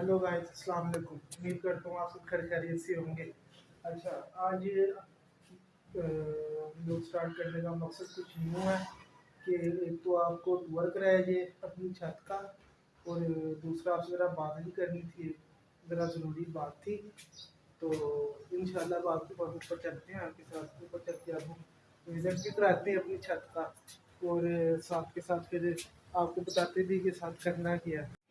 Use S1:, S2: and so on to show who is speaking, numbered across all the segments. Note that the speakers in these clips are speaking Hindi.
S1: हेलो गाइस, अस्सलाम वालेकुम। उम्मीद करता हूँ आप सब खैर खैरियत से होंगे। अच्छा, आज लोग स्टार्ट करने का मकसद कुछ यूँ है कि एक तो आपको टूर कराया जाए अपनी छत का, और दूसरा आपसे ज़रा बात भी करनी थी, ज़रा ज़रूरी बात थी। तो इंशाल्लाह अब आपके पास ऊपर चलते हैं, आपके साथ ऊपर चल के आपको विज़िट भी कराते हैं अपनी छत का, और साथ के साथ फिर आपको बताते भी कि साथ करना क्या है।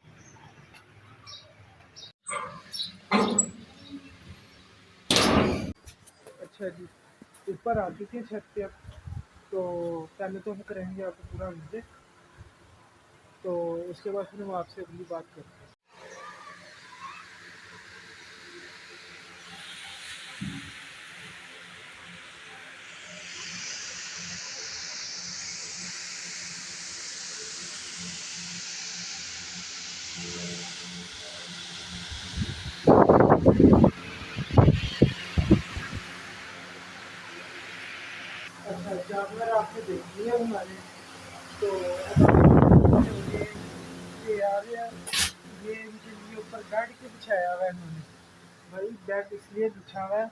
S1: अच्छा जी, ऊपर आ चुके हैं छत पे अब। तो पहले तो हम करेंगे आपको पूरा विजिट, तो उसके बाद फिर हम आपसे अगली बात करते हैं। अच्छा, जानवर आपने देख लिया हमारे। तो अब आप ये यार ये इनके लिए ऊपर बेड क्यों बिछाया हुआ है इन्होंने? भाई बेड इसलिए बिछा हुआ है,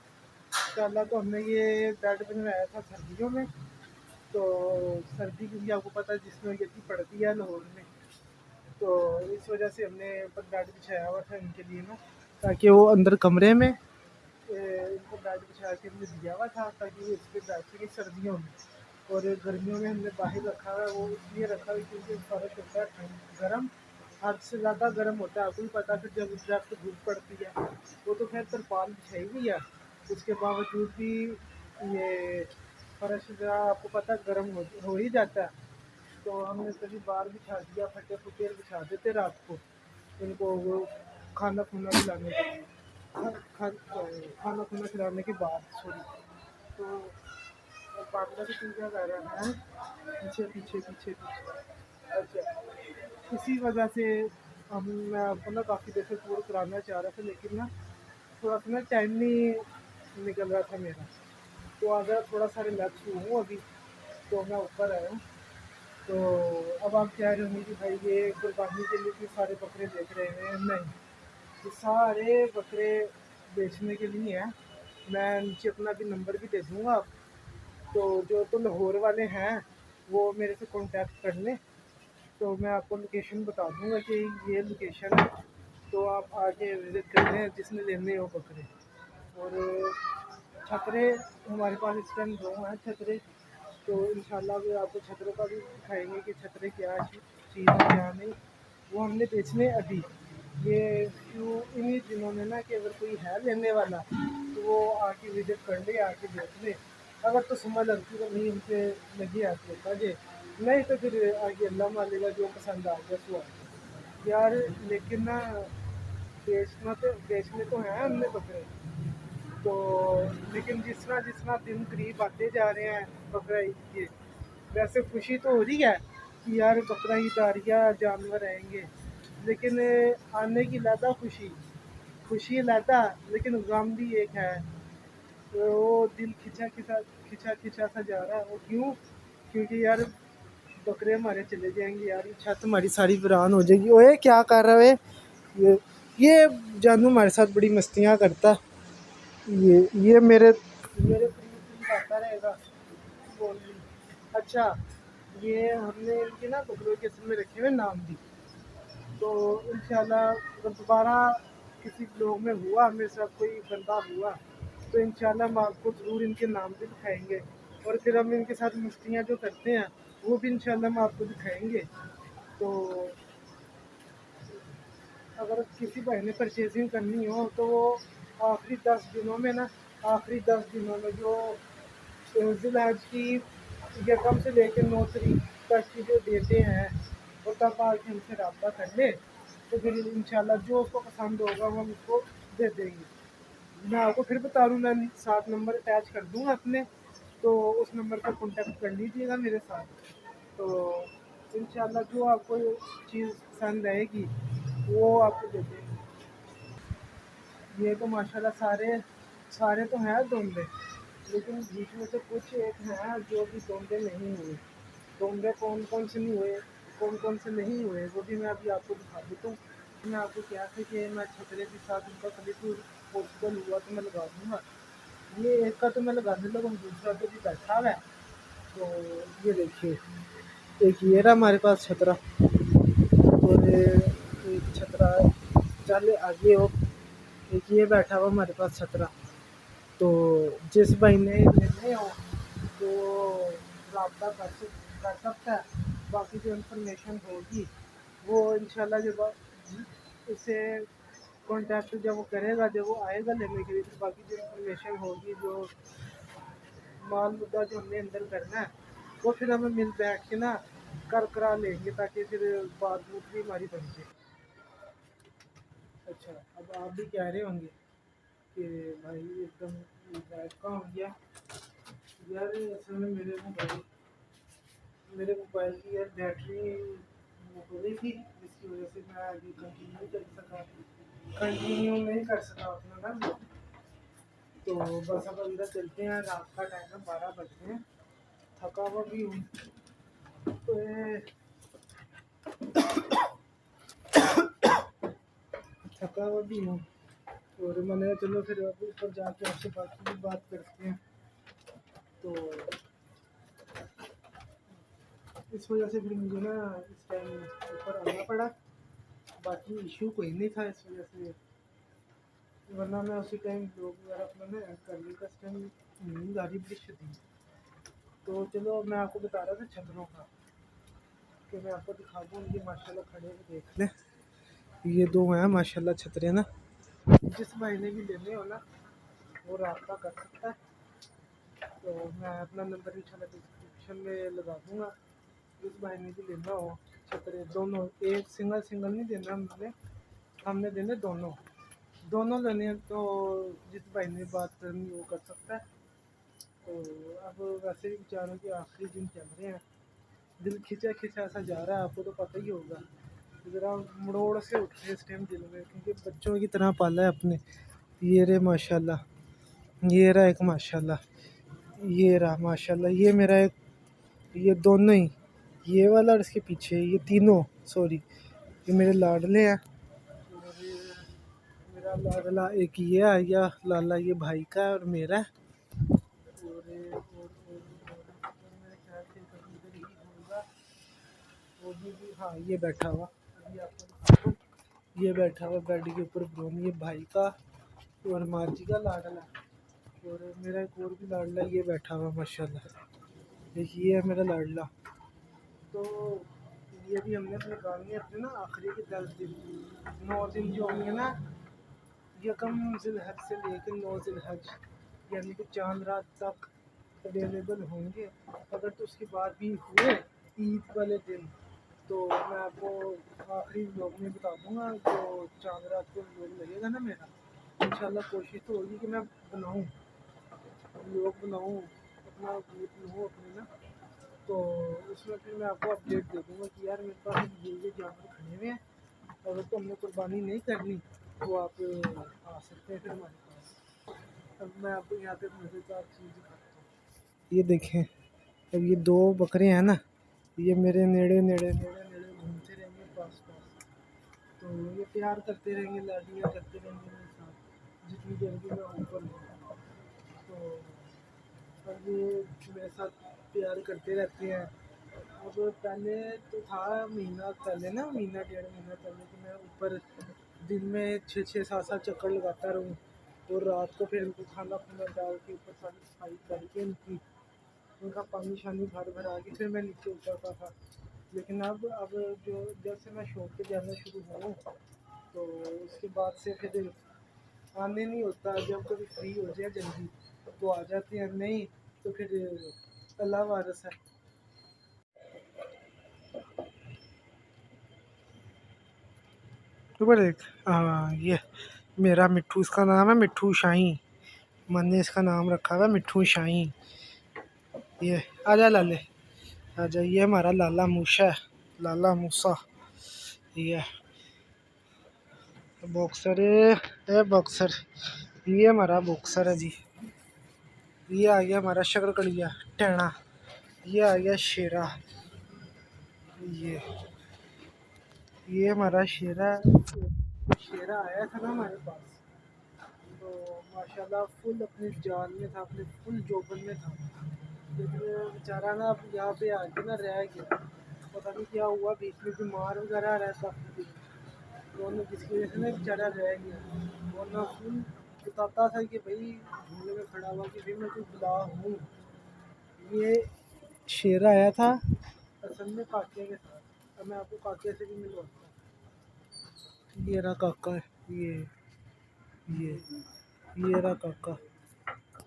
S1: पहला तो हमने ये बेड बनवाया था सर्दियों में। तो सर्दी क्योंकि आपको पता है जिसमें गर्मी पड़ती है लाहौर में, तो इस वजह से हमने ऊपर बेड बिछाया हुआ था इनके लिए ना, ताकि वो अंदर कमरे में इनको बेड बिछा के हमने दिया हुआ था ताकि वो इस पर बैठ सके सर्दियों में। और गर्मियों में हमने बाहर रखा हुआ है, वो इसलिए रखा हुआ है क्योंकि फर्क होता है ठंड गर्म, हद से ज़्यादा गर्म होता है। आपको भी पता है फिर जब दरख्त धूप पड़ती है, वो तो खैर तरपाल बिछाई हुई है, उसके बावजूद भी ये फर्श ज़रा आपको पता है गर्म हो ही जाता है। तो हमने कभी बाहर बिछा दिया, फटे फुटे बिछा देते रात को इनको, वो खाना खुना खिलाने के लिए, खाना खुना खिलाने के बाद सॉरी। तो बांग्ला की तुम क्या कह रहे हैं? पीछे पीछे पीछे पीछे। अच्छा, इसी वजह से हम मैं आपको ना काफ़ी देर से टूर कराना चाह रहा था, लेकिन ना थोड़ा सा ना टाइम नहीं निकल रहा था मेरा। तो अगर थोड़ा सा रिलैक्स हूँ अभी, तो मैं ऊपर आया हूँ। तो अब आप कह रहे होंगे कि भाई ये कुर्बानी के लिए भी सारे बकरे देख रहे हैं। नहीं, ये सारे बकरे बेचने के लिए हैं। मैं नीचे अपना भी नंबर भी दे दूँगा आप, तो जो तो लाहौर वाले हैं वो मेरे से कांटेक्ट कर लें। तो मैं आपको लोकेशन बता दूँगा कि ये लोकेशन है, तो आप आके विज़िट कर लें जिसने लेने हो बकरे। और छतरे हमारे पास इस टाइम 2 हैं छतरे, तो इंशाल्लाह भी आपको छतरों का भी दिखाएँगे कि छतरे क्या चीज़ है क्या नहीं। वो हमने बेचने अभी, ये इन्हीं दिनों में ना कि अगर कोई है लेने वाला तो वो आके विज़िट कर ले, आके देख ले। अगर तो समझ लगती तो नहीं उनसे लगी आके होता जे, नहीं तो फिर आगे अल्लाह मालिक जो पसंद आ गया सो आ गया। यार लेकिन ना बेचने तो हैं हमने बकरे, तो लेकिन जिस तरह दिन करीब आते जा रहे हैं बकरा ईद के, वैसे खुशी तो हो रही है कि यार बकरा ईद आ रही है, जानवर आएंगे। लेकिन आने की ज़्यादा खुशी ज़्यादा, लेकिन गम भी एक है। तो वो दिल खिंचा खिंचा सा जा रहा है। वो क्यों? क्योंकि यार बकरे हमारे चले जाएंगे यार, ये छत हमारी सारी वीरान हो जाएगी। ओए क्या कर रहा है ये ये जानू हमारे साथ बड़ी मस्तियाँ करता है। ये मेरे करीब आता रहेगा बोल रही। अच्छा, ये हमने इनके ना बकरों के असल में रखे हुए नाम भी, तो इंशाल्लाह अगर दोबारा किसी ब्लॉग में हुआ मेरे साथ कोई बंदा हुआ, तो इंशाल्लाह हम आपको ज़रूर इनके नाम भी दिखाएंगे। और फिर हम इनके साथ मस्तियाँ जो करते हैं वो भी इंशाल्लाह हम आपको दिखाएंगे। तो अगर किसी भाई ने परचेजिंग करनी हो तो वो आखिरी 10 दिनों में ना, आखिरी 10 दिनों में जो ज़िलहज की यकम से लेकर 9 तारीख तक की जो डेटें हैं, वो तब आके हमसे रब्ता कर ले, तो फिर इंशाल्लाह जो उसको पसंद होगा वो हम उसको दे देंगे। मैं आपको फिर बता दूँ, मैं साथ नंबर अटैच कर दूँगा अपने, तो उस नंबर पर कॉन्टेक्ट कर लीजिएगा मेरे साथ। तो इंशाल्लाह जो आपको चीज़ पसंद आएगी वो आपको दे देंगे। ये तो माशाल्लाह सारे सारे तो हैं दोंदे, लेकिन बीच में से कुछ एक हैं जो भी दोंदे नहीं हुए। दोंदे कौन कौन से नहीं हुए, कौन कौन से नहीं हुए, वो भी मैं अभी आपको दिखा देता हूँ। मैं आपको क्या था कि मैं छतरे के साथ उनका कभी कोई पॉसिबल हुआ तो मैं लगा दूँगा। ये एक का तो मैं लगाने लगा हूँ, दूसरा तो भी बैठा हुआ है। तो ये देखिए, एक ये रहा हमारे पास छतरा, और एक छतरा चल आगे हो, एक ये बैठा हुआ हमारे पास छतरा। तो जिस भाई ने लेने हो तो रब्ता कर सकता है। बाकी जो इन्फॉर्मेशन होगी वो इंशाल्लाह जब उसे कॉन्टैक्ट जब वो करेगा, जब वो आएगा लेने के लिए, तो बाकी जो इन्फॉर्मेशन होगी, जो माल मुद्दा जो हमने अंदर करना है, वो फिर हमें मिल बैठ के ना करा लेंगे, ताकि फिर बात बूत भी हमारी बन जाए। अच्छा, अब आप भी कह रहे होंगे कि भाई एकदम गायब कहाँ हो गया। यार असल में मेरे मोबाइल की यार बैटरी हो गई थी, जिसकी वजह से मैं अभी कंटिन्यू नहीं कर सका अपना ना। तो बस अब अंदर चलते हैं, रात का टाइम है, 12 बजते हैं, थका हुआ भी हूँ। तो थका हुआ भी हूँ, और मैंने चलो फिर अब ऊपर जाके आपसे बाकी भी बात करते हैं। तो इस वजह से फिर मुझे ना इस टाइम ऊपर आना पड़ा। बाकी इशू कोई नहीं था इस वजह से, वरना मैं उसी टाइम ब्लॉग वगैरह अपना ना ऐड कर लेता। इस टाइम नींद आ रही बड़ी शदीद। तो चलो अब मैं आपको बता रहा था छतरों का, कि मैं आपको दिखा दूँ, ये माशाल्लाह खड़े हुए देख लें, ये दो हैं माशाल्लाह छतरे ना। जिस भाई ने भी लेने हो ना वो रब्ता कर सकता है। तो मैं अपना नंबर इंशाल्लाह डिस्क्रिप्शन में लगा दूँगा। जिस भाई ने भी लेना हो छतरे दोनों, एक सिंगल सिंगल नहीं देना हमने देने दोनों। दोनों लेने हैं तो जिस भाई ने बात करनी वो कर सकता है। तो अब वैसे भी बेचारों के आखिरी दिन चल रहे हैं, दिल खिंचा खिंचा सा जा रहा है, आपको तो पता ही होगा। ज़रा मड़ोड़ से उठ रहे इस टाइम दिल में, क्योंकि बच्चों की तरह पाला है अपने। ये रे माशाल्लाह, ये रहा एक माशाल्लाह, ये रहा माशाल्लाह, ये मेरा एक, ये दोनों ही, ये वाला और इसके पीछे ये तीनों, सॉरी, ये मेरे लाडले हैं। और मेरा लाडला एक ये आ गया लाला, ये भाई का है और मेरा है। और मेरे ख्याल से कहीं इधर ही होगा। वो भी हाँ, ये बैठा हुआ, अभी आपको दिखाता हूँ। ये बैठा हुआ बेड के ऊपर ब्रोन, ये भाई का और मार्जी का लाडला। और मेरा एक और भी लाडला ये बैठा हुआ माशाल्लाह, एक ये है मेरा लाडला। तो ये भी हमने अपने गाँव में अपने ना आखिरी के 10 दिन, 9 दिन जो होंगे ना, यकम ज़िलहज से लेकर 9 ज़िलहज, यानी कि चांद रात तक अवेलेबल होंगे। अगर तो उसके बाद भी हुए ईद वाले दिन, तो मैं आपको आखिरी व्लॉग में बता दूंगा। जो चांद रात को व्लॉग लगेगा ना मेरा, इंशाल्लाह कोशिश तो होगी कि मैं बनाऊं, व्लॉग बनाऊं, अपना ग्रुप लूँ अपने ना। तो उसमें फिर मैं आपको अपडेट दे दूंगा कि यार मेरे पास ये जानवर खड़े हुए हैं, अगर तो हमने कुर्बानी नहीं करनी तो आप आ सकते हैं फिर हमारे पास। अब मैं आपको यहाँ पे मज़ेदार चीज़ दिखाता हूँ। ये देखें, अब ये दो बकरे हैं ना, ये मेरे नेड़े नेड़े नेड़े नेड़े घूमते रहेंगे पास पास। तो ये प्यार करते रहेंगे, लाडियाँ करते रहेंगे मेरे साथ, जितनी देर भी मैं ऊपर हूँ। तो अब ये मेरे साथ प्यार करते रहते हैं। अब पहले तो था महीना पहले ना, महीना 1.5 महीना पहले, कि मैं ऊपर दिन में 6-6 7-7 चक्कर लगाता रहूँ, और रात को फिर इनको खाना खुना डाल के ऊपर सारी सफाई करके उनका पानी शानी भर भरा के फिर मैं नीचे उतरता था। लेकिन अब जो जब से मैं शॉप पे जाना शुरू हुआ, तो उसके बाद से फिर आने नहीं होता। जब कभी फ्री हो जाए जल्दी तो आ जाते हैं, नहीं तो फिर अल्लाह वारस है। ऊपर देख, हाँ ये मेरा मिट्ठू, इसका नाम है मिट्ठू शाही। मैंने इसका नाम रखा हुआ मिट्ठू शाही। ये आजा लाले, आजा, ये हमारा लाला मूसा है, लाला मूसा। ये बॉक्सर है बॉक्सर, ये हमारा बॉक्सर है जी। ये आ गया हमारा शकरकड़िया टैना, ये आ गया शेरा। ये ये हमारा शेरा आया था ना हमारे पास, तो माशाल्लाह फुल अपनी जान में था, अपने फुल जोबन में था। लेकिन बेचारा ना अब यहाँ पे आके ना रह गया, पता नहीं क्या हुआ, बीच में बीमार वगैरह रहता दोनों, जिसकी वजह से ना बेचारा रह गया। वरना फुल बताता था कि भाई झूले में खड़ा हुआ कि भाई मैं कोई बुला हूँ। ये शेर आया था असल में काके के साथ। अब मैं आपको काके से भी मिलवाता हूँ। ये रहा काका, ये ये रहा काका,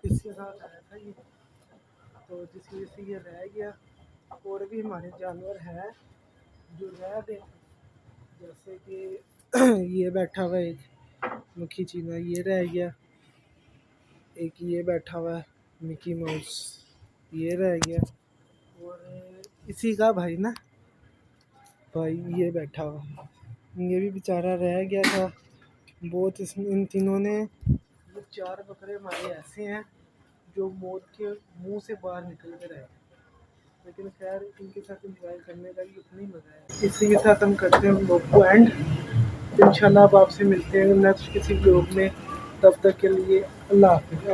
S1: इसके साथ आया था ये, तो जिस वजह से ये रह गया। और भी हमारे जानवर हैं जो रह गए, जैसे कि ये बैठा हुआ एक मक्खी चीना, ये रह गया। एक ये बैठा हुआ है मिकी माउस, ये रह गया। और इसी का भाई ना, भाई ये बैठा हुआ, ये भी बेचारा रह गया था बहुत। इन तीनों ने, ये 4 बकरे हमारे ऐसे हैं जो मौत के मुंह से बाहर निकल के रहे, लेकिन खैर इनके साथ इंजॉय करने का भी उतना ही मज़ा है। इसी के साथ हम करते हैं व्लॉग को एंड। इंशाल्लाह अब आपसे मिलते हैं नेक्स्ट किसी व्लॉग में, तब तक के लिए अल्लाह हाफिज़।